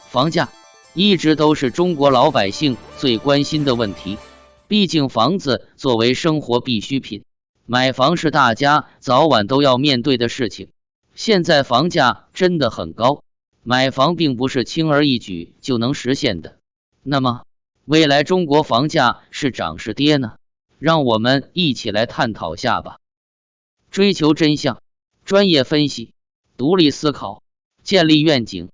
房价一直都是中国老百姓最关心的问题，毕竟房子作为生活必需品，买房是大家早晚都要面对的事情。现在房价真的很高，买房并不是轻而易举就能实现的。那么，未来中国房价是涨是跌呢？让我们一起来探讨下吧。追求真相，专业分析，独立思考，建立愿景。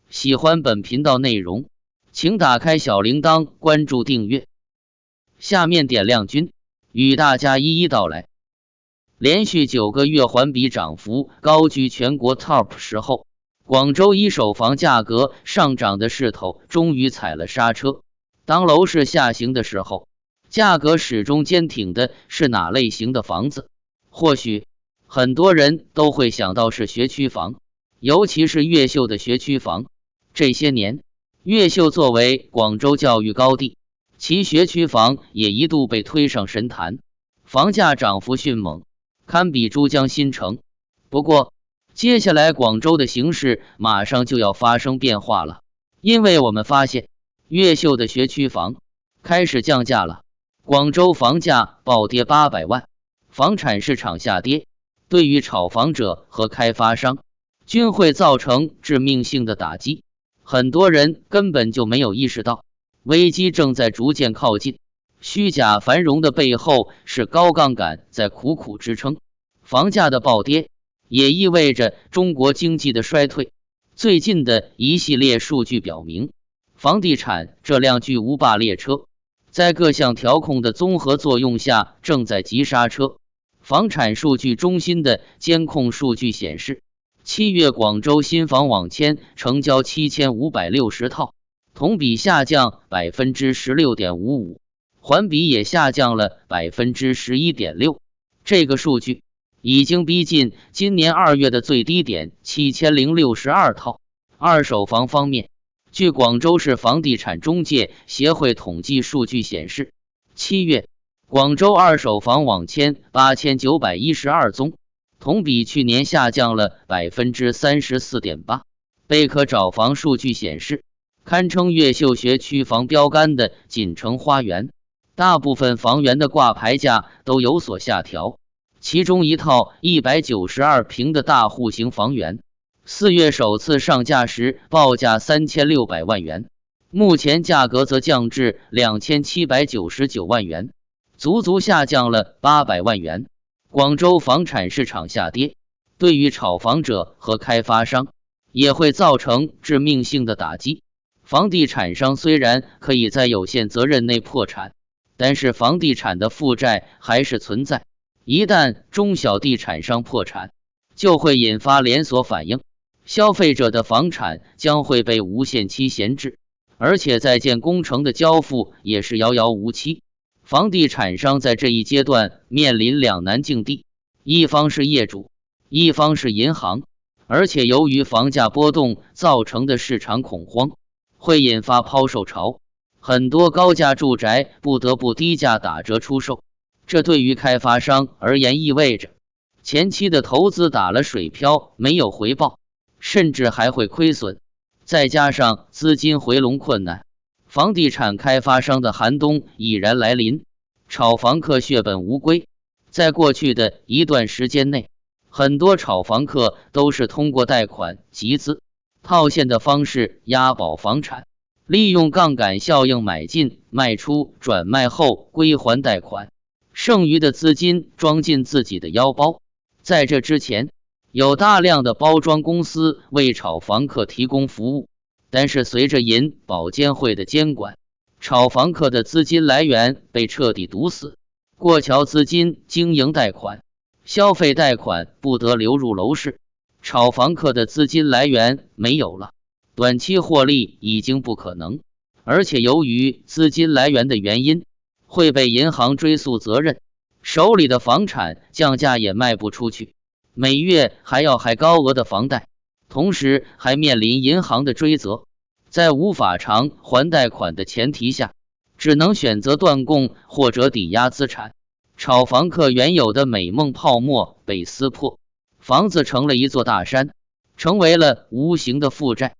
喜欢本频道内容，请打开小铃铛关注订阅。下面点亮君，与大家一一道来。连续9个月环比涨幅高居全国 TOP 10后，广州一手房价格上涨的势头终于踩了刹车。当楼市下行的时候，价格始终坚挺的是哪类型的房子？或许很多人都会想到是学区房，尤其是越秀的学区房。这些年，越秀作为广州教育高地，其学区房也一度被推上神坛，房价涨幅迅猛，堪比珠江新城。不过，接下来广州的形势马上就要发生变化了，因为我们发现越秀的学区房开始降价了，广州房价暴跌800万，房产市场下跌，对于炒房者和开发商均会造成致命性的打击。很多人根本就没有意识到，危机正在逐渐靠近，虚假繁荣的背后是高杠杆在苦苦支撑。房价的暴跌也意味着中国经济的衰退。最近的一系列数据表明，房地产这辆巨无霸列车在各项调控的综合作用下正在急刹车。房产数据中心的监控数据显示，7月广州新房网签成交7560套，同比下降 16.55%， 环比也下降了 11.6%。 这个数据已经逼近今年2月的最低点7062套。二手房方面，据广州市房地产中介协会统计数据显示，7月广州二手房网签8912宗，同比去年下降了 34.8%。 贝壳找房数据显示，堪称越秀学区房标杆的锦城花园，大部分房源的挂牌价都有所下调，其中一套192平的大户型房源4月首次上架时报价3600万元，目前价格则降至2799万元，足足下降了800万元。广州房产市场下跌，对于炒房者和开发商也会造成致命性的打击。房地产商虽然可以在有限责任内破产，但是房地产的负债还是存在。一旦中小地产商破产，就会引发连锁反应，消费者的房产将会被无限期闲置，而且在建工程的交付也是遥遥无期。房地产商在这一阶段面临两难境地，一方是业主，一方是银行，而且由于房价波动造成的市场恐慌，会引发抛售潮，很多高价住宅不得不低价打折出售。这对于开发商而言意味着前期的投资打了水漂，没有回报，甚至还会亏损。再加上资金回笼困难，房地产开发商的寒冬已然来临，炒房客血本无归。在过去的一段时间内，很多炒房客都是通过贷款、集资、套现的方式押宝房产，利用杠杆效应买进、卖出、转卖后归还贷款，剩余的资金装进自己的腰包。在这之前，有大量的包装公司为炒房客提供服务，但是随着银保监会的监管，炒房客的资金来源被彻底堵死，过桥资金经营贷款、消费贷款不得流入楼市，炒房客的资金来源没有了，短期获利已经不可能，而且由于资金来源的原因，会被银行追诉责任，手里的房产降价也卖不出去，每月还要还高额的房贷，同时还面临银行的追责。在无法偿还贷款的前提下，只能选择断供或者抵押资产。炒房客原有的美梦泡沫被撕破，房子成了一座大山，成为了无形的负债。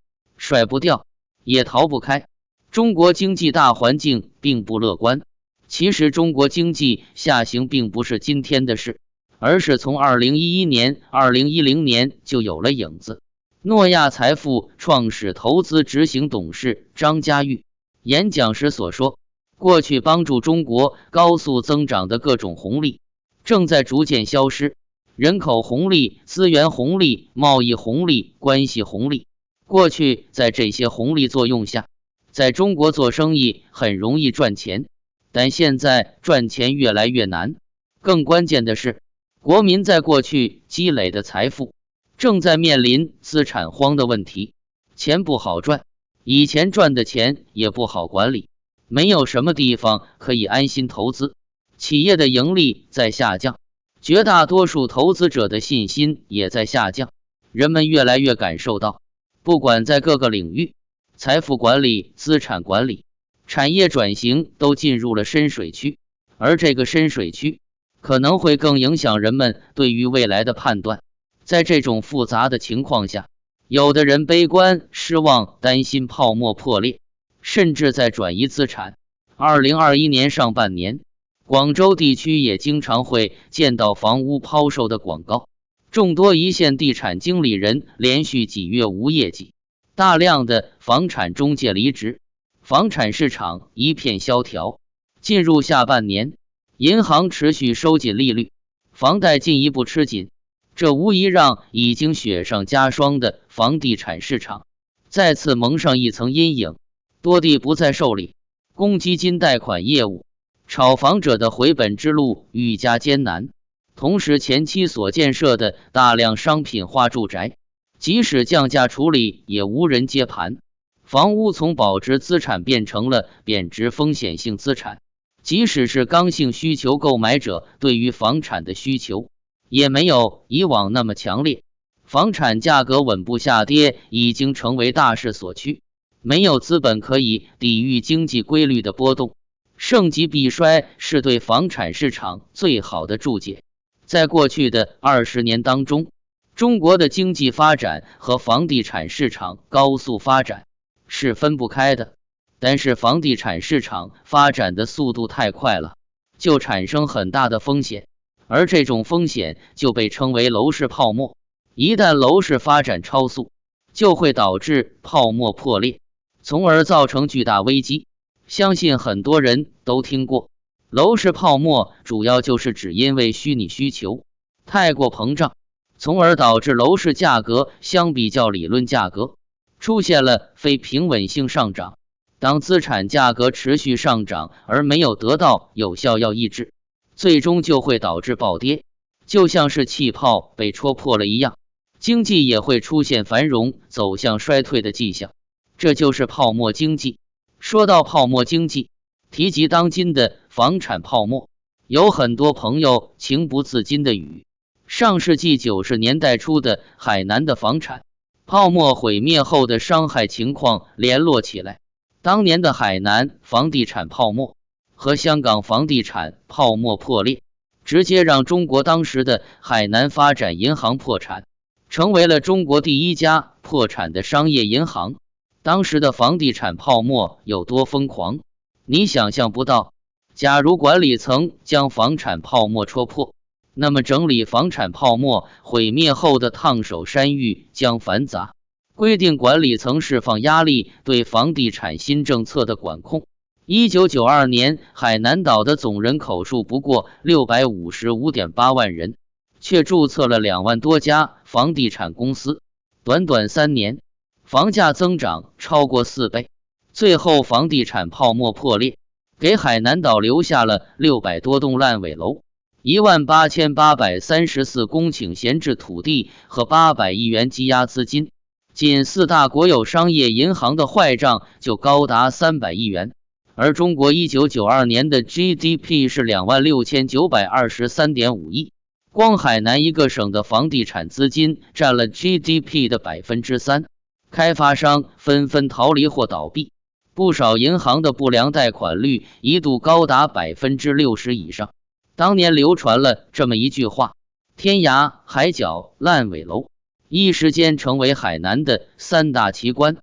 甩不掉，也逃不开。中国经济大环境并不乐观。其实中国经济下行并不是今天的事，而是从2011年、2010年就有了影子。诺亚财富创始投资执行董事张家玉演讲时所说，过去帮助中国高速增长的各种红利正在逐渐消失，人口红利、资源红利、贸易红利、关系红利。过去在这些红利作用下，在中国做生意很容易赚钱，但现在赚钱越来越难。更关键的是，国民在过去积累的财富正在面临资产荒的问题。钱不好赚，以前赚的钱也不好管理，没有什么地方可以安心投资，企业的盈利在下降，绝大多数投资者的信心也在下降。人们越来越感受到，不管在各个领域，财富管理、资产管理、产业转型都进入了深水区，而这个深水区可能会更影响人们对于未来的判断。在这种复杂的情况下，有的人悲观失望，担心泡沫破裂，甚至在转移资产。2021年上半年，广州地区也经常会见到房屋抛售的广告，众多一线地产经理人连续几月无业绩，大量的房产中介离职，房产市场一片萧条。进入下半年，银行持续收紧利率，房贷进一步吃紧，这无疑让已经雪上加霜的房地产市场再次蒙上一层阴影。多地不再受理公积金贷款业务，炒房者的回本之路愈加艰难。同时，前期所建设的大量商品化住宅，即使降价处理也无人接盘。房屋从保值资产变成了贬值风险性资产，即使是刚性需求购买者对于房产的需求也没有以往那么强烈，房产价格稳步下跌已经成为大势所趋，没有资本可以抵御经济规律的波动，盛极必衰是对房产市场最好的注解。在过去的20年当中，中国的经济发展和房地产市场高速发展是分不开的，但是房地产市场发展的速度太快了，就产生很大的风险，而这种风险就被称为楼市泡沫。一旦楼市发展超速，就会导致泡沫破裂，从而造成巨大危机。相信很多人都听过，楼市泡沫主要就是指因为虚拟需求太过膨胀，从而导致楼市价格相比较理论价格出现了非平稳性上涨。当资产价格持续上涨而没有得到有效药抑制，最终就会导致暴跌，就像是气泡被戳破了一样，经济也会出现繁荣走向衰退的迹象，这就是泡沫经济。说到泡沫经济，提及当今的房产泡沫，有很多朋友情不自禁地与上世纪90年代初的海南的房产泡沫毁灭后的伤害情况联络起来。当年的海南房地产泡沫和香港房地产泡沫破裂，直接让中国当时的海南发展银行破产，成为了中国第一家破产的商业银行。当时的房地产泡沫有多疯狂，你想象不到。假如管理层将房产泡沫戳破，那么整理房产泡沫毁灭后的烫手山芋将繁杂。规定管理层释放压力对房地产新政策的管控。1992年，海南岛的总人口数不过655.8万人，却注册了2万多家房地产公司。短短3年，房价增长超过4倍。最后房地产泡沫破裂，给海南岛留下了600多栋烂尾楼，18834公顷闲置土地和800亿元积压资金。仅4大国有商业银行的坏账就高达300亿元，而中国1992年的 GDP 是26923.5亿，光海南一个省的房地产资金占了 GDP 的 3%， 开发商纷纷逃离或倒闭，不少银行的不良贷款率一度高达 60% 以上。当年流传了这么一句话：天涯海角烂尾楼，一时间成为海南的3大奇观。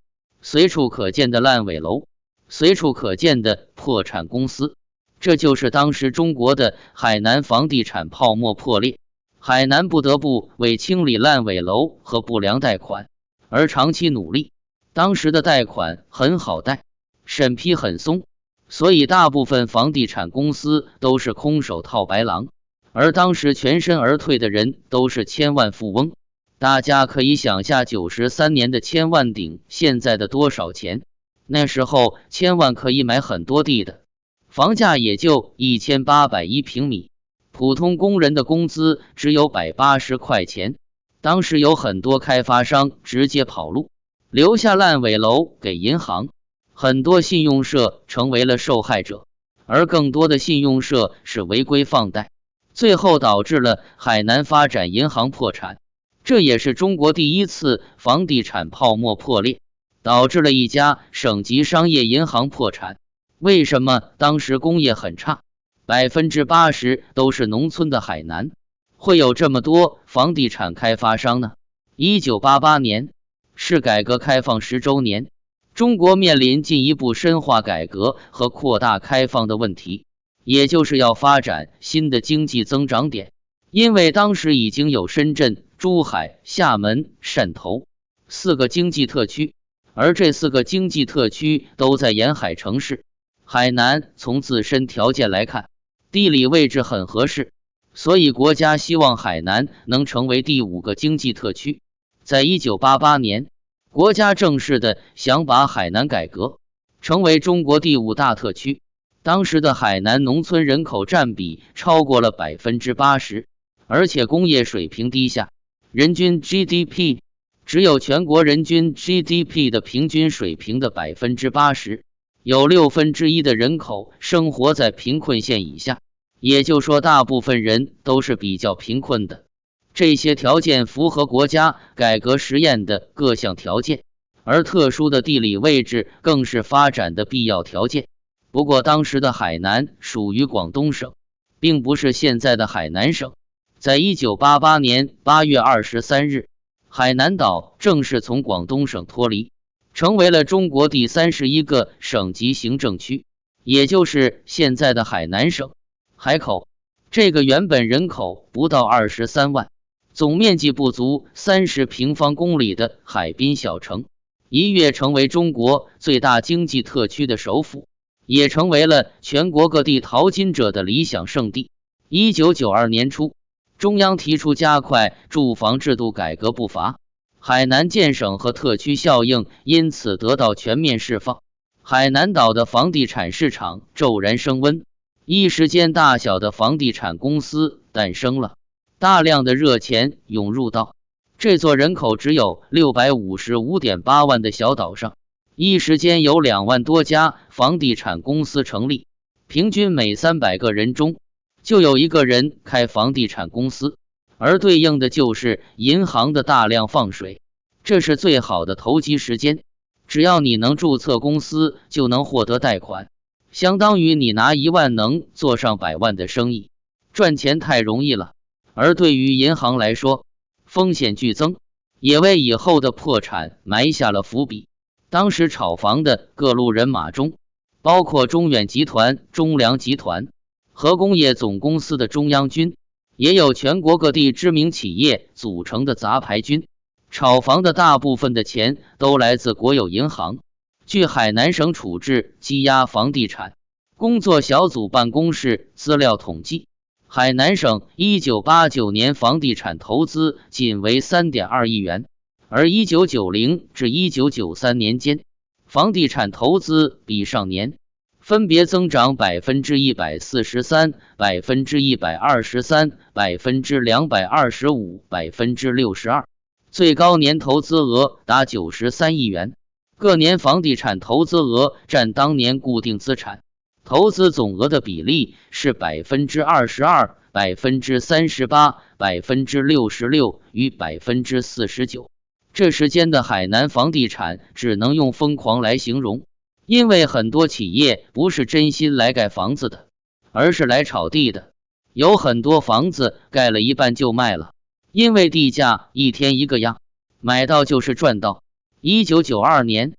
随处可见的烂尾楼，随处可见的破产公司，这就是当时中国的海南房地产泡沫破裂。海南不得不为清理烂尾楼和不良贷款而长期努力。当时的贷款很好贷，审批很松，所以大部分房地产公司都是空手套白狼，而当时全身而退的人都是千万富翁。大家可以想下93年的千万顶现在的多少钱，那时候千万可以买很多地的，房价也就1801平米，普通工人的工资只有180块钱。当时有很多开发商直接跑路，留下烂尾楼给银行，很多信用社成为了受害者，而更多的信用社是违规放贷，最后导致了海南发展银行破产。这也是中国第一次房地产泡沫破裂，导致了一家省级商业银行破产。为什么当时工业很差，80%都是农村的海南，会有这么多房地产开发商呢？1988年是改革开放10周年，中国面临进一步深化改革和扩大开放的问题，也就是要发展新的经济增长点。因为当时已经有深圳、珠海、厦门、汕头4个经济特区，而这4个经济特区都在沿海城市。海南从自身条件来看，地理位置很合适，所以国家希望海南能成为第5个经济特区。在1988年，国家正式的想把海南改革成为中国第5大特区。当时的海南农村人口占比超过了 80%， 而且工业水平低下，人均 GDP 只有全国人均 GDP 的平均水平的 80%， 有1/6的人口生活在贫困线以下，也就是说大部分人都是比较贫困的。这些条件符合国家改革实验的各项条件，而特殊的地理位置更是发展的必要条件。不过当时的海南属于广东省，并不是现在的海南省。在1988年8月23日，海南岛正式从广东省脱离，成为了中国第31个省级行政区，也就是现在的海南省。海口这个原本人口不到23万，总面积不足30平方公里的海滨小城，一跃成为中国最大经济特区的首府，也成为了全国各地淘金者的理想胜地。1992年初，中央提出加快住房制度改革步伐，海南建省和特区效应因此得到全面释放，海南岛的房地产市场骤然升温，一时间大小的房地产公司诞生了，大量的热钱涌入到这座人口只有 655.8 万的小岛上，一时间有2万多家房地产公司成立，平均每300个人中就有1个人开房地产公司，而对应的就是银行的大量放水。这是最好的投机时间，只要你能注册公司就能获得贷款，相当于你拿1万能做上100万的生意，赚钱太容易了。而对于银行来说，风险剧增，也为以后的破产埋下了伏笔。当时炒房的各路人马中，包括中远集团、中粮集团和工业总公司的中央军，也有全国各地知名企业组成的杂牌军。炒房的大部分的钱都来自国有银行。据海南省处置羁押房地产工作小组办公室资料统计，海南省1989年房地产投资仅为 3.2 亿元，而1990至1993年间，房地产投资比上年分别增长 143%、123%、225%、62%，最高年投资额达93亿元。各年房地产投资额占当年固定资产投资总额的比例是 22%、38%、66%与 49%。这时间的海南房地产只能用疯狂来形容，因为很多企业不是真心来盖房子的，而是来炒地的。有很多房子盖了一半就卖了，因为地价一天一个样，买到就是赚到。1992年，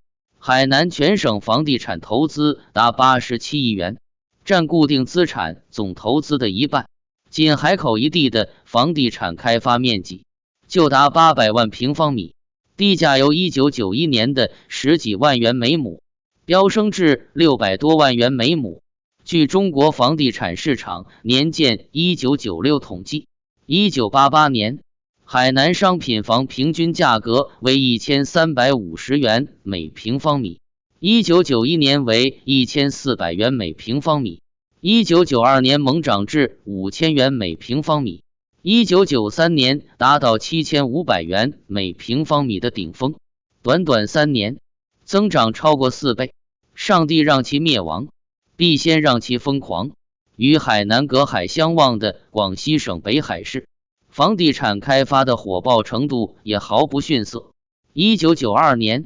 海南全省房地产投资达87亿元，占固定资产总投资的一半。仅海口一地的房地产开发面积就达800万平方米，地价由1991年的10几万元每亩飙升至600多万元每亩。据中国房地产市场年鉴1996统计，1988年海南商品房平均价格为1350元每平方米，1991年为1400元每平方米，1992年猛涨至5000元每平方米，1993年达到7500元每平方米的顶峰，短短3年增长超过4倍。上帝让其灭亡，必先让其疯狂。与海南隔海相望的广西省北海市，房地产开发的火爆程度也毫不逊色。1992年，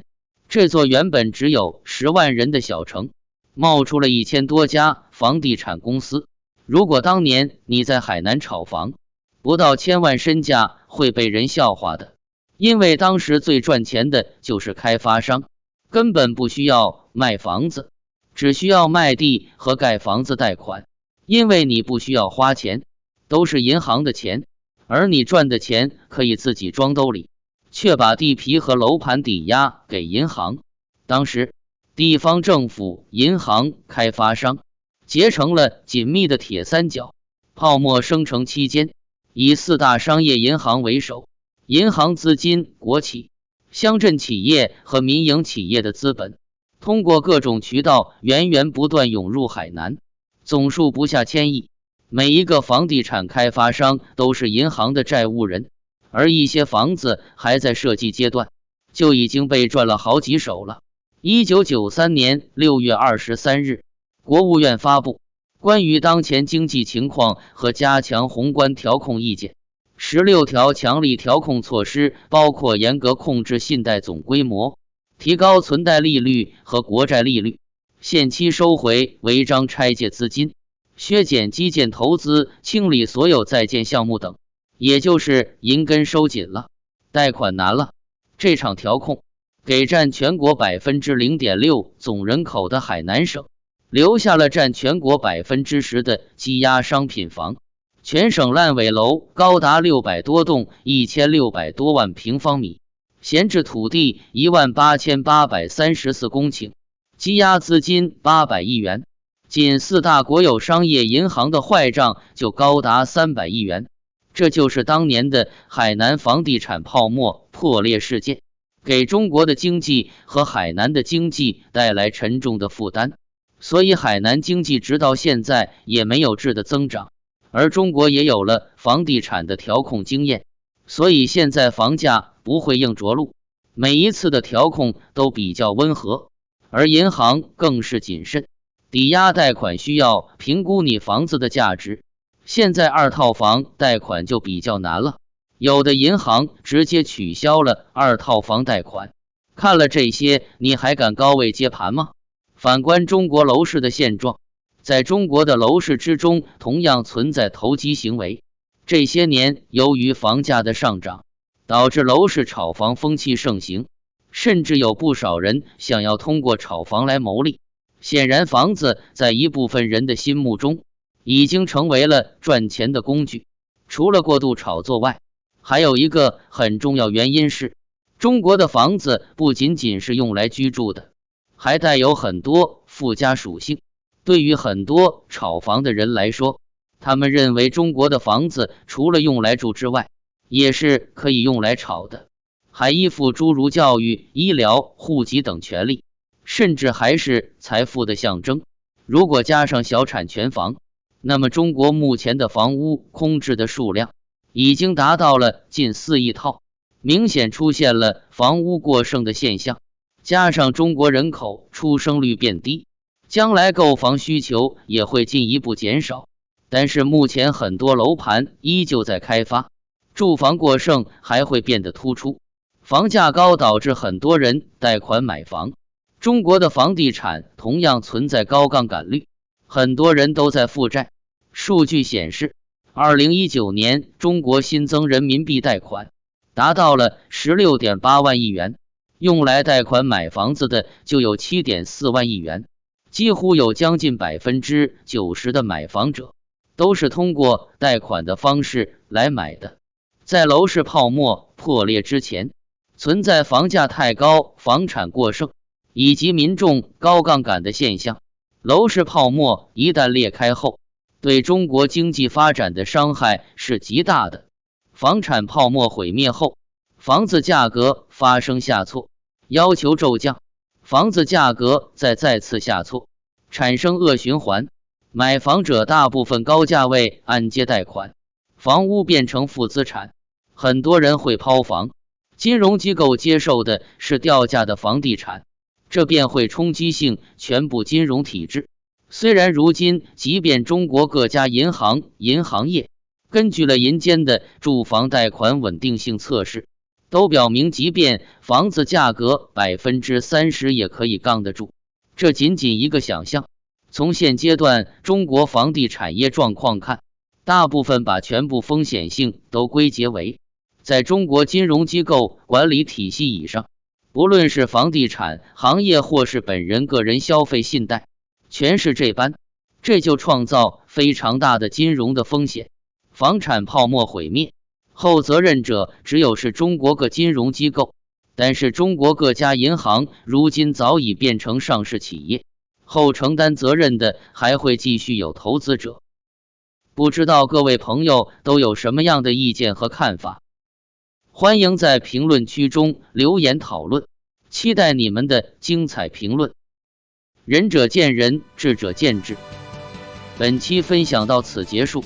这座原本只有10万人的小城，冒出了1000多家房地产公司。如果当年你在海南炒房，不到1000万身价会被人笑话的，因为当时最赚钱的就是开发商，根本不需要卖房子，只需要卖地和盖房子贷款，因为你不需要花钱，都是银行的钱，而你赚的钱可以自己装兜里，却把地皮和楼盘抵押给银行。当时地方政府、银行、开发商结成了紧密的铁三角。泡沫生成期间，以4大商业银行为首，银行资金、国企、乡镇企业和民营企业的资本通过各种渠道源源不断涌入海南，总数不下1000亿。每一个房地产开发商都是银行的债务人，而一些房子还在设计阶段，就已经被赚了好几手了。1993年6月23日，国务院发布关于当前经济情况和加强宏观调控意见，16条强力调控措施包括严格控制信贷总规模，提高存贷利率和国债利率，限期收回违章拆借资金，削减基建投资，清理所有在建项目等，也就是银根收紧了，贷款难了。这场调控给占全国 0.6% 总人口的海南省留下了占全国 10% 的积压商品房，全省烂尾楼高达600多栋，1600多万平方米，闲置土地18834公顷，积压资金800亿元。仅4大国有商业银行的坏账就高达300亿元。这就是当年的海南房地产泡沫破裂事件，给中国的经济和海南的经济带来沉重的负担。所以海南经济直到现在也没有质的增长，而中国也有了房地产的调控经验，所以现在房价不会硬着陆，每一次的调控都比较温和，而银行更是谨慎。抵押贷款需要评估你房子的价值，现在2套房贷款就比较难了，有的银行直接取消了2套房贷款。看了这些，你还敢高位接盘吗？反观中国楼市的现状，在中国的楼市之中同样存在投机行为。这些年由于房价的上涨，导致楼市炒房风气盛行，甚至有不少人想要通过炒房来牟利。显然房子在一部分人的心目中已经成为了赚钱的工具。除了过度炒作外，还有一个很重要原因是，中国的房子不仅仅是用来居住的，还带有很多附加属性。对于很多炒房的人来说，他们认为中国的房子除了用来住之外，也是可以用来炒的，还依附诸如教育、医疗、户籍等权利，甚至还是财富的象征。如果加上小产权房，那么中国目前的房屋空置的数量已经达到了近4亿套，明显出现了房屋过剩的现象。加上中国人口出生率变低，将来购房需求也会进一步减少。但是目前很多楼盘依旧在开发，住房过剩还会变得突出，房价高导致很多人贷款买房。中国的房地产同样存在高杠杆率，很多人都在负债。数据显示，2019年中国新增人民币贷款达到了16.8万亿元，用来贷款买房子的就有 7.4 万亿元，几乎有将近 90% 的买房者都是通过贷款的方式来买的。在楼市泡沫破裂之前，存在房价太高、房产过剩以及民众高杠杆的现象。楼市泡沫一旦裂开后，对中国经济发展的伤害是极大的。房产泡沫毁灭后，房子价格发生下挫，要求骤降，房子价格再次下挫，产生恶循环。买房者大部分高价位按揭贷款，房屋变成负资产，很多人会抛房。金融机构接受的是掉价的房地产，这便会冲击性全部金融体制。虽然如今即便中国各家银行业根据了银监的住房贷款稳定性测试，都表明即便房子价格 30% 也可以杠得住，这仅仅一个想象。从现阶段中国房地产业状况看，大部分把全部风险性都归结为在中国金融机构管理体系以上，不论是房地产行业或是本人个人消费信贷，全是这般，这就创造非常大的金融的风险。房产泡沫毁灭后，责任者只有是中国各金融机构，但是中国各家银行如今早已变成上市企业，后承担责任的还会继续有投资者。不知道各位朋友都有什么样的意见和看法？欢迎在评论区中留言讨论，期待你们的精彩评论。仁者见仁，智者见智。本期分享到此结束，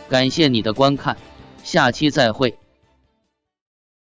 感谢你的观看，下期再会。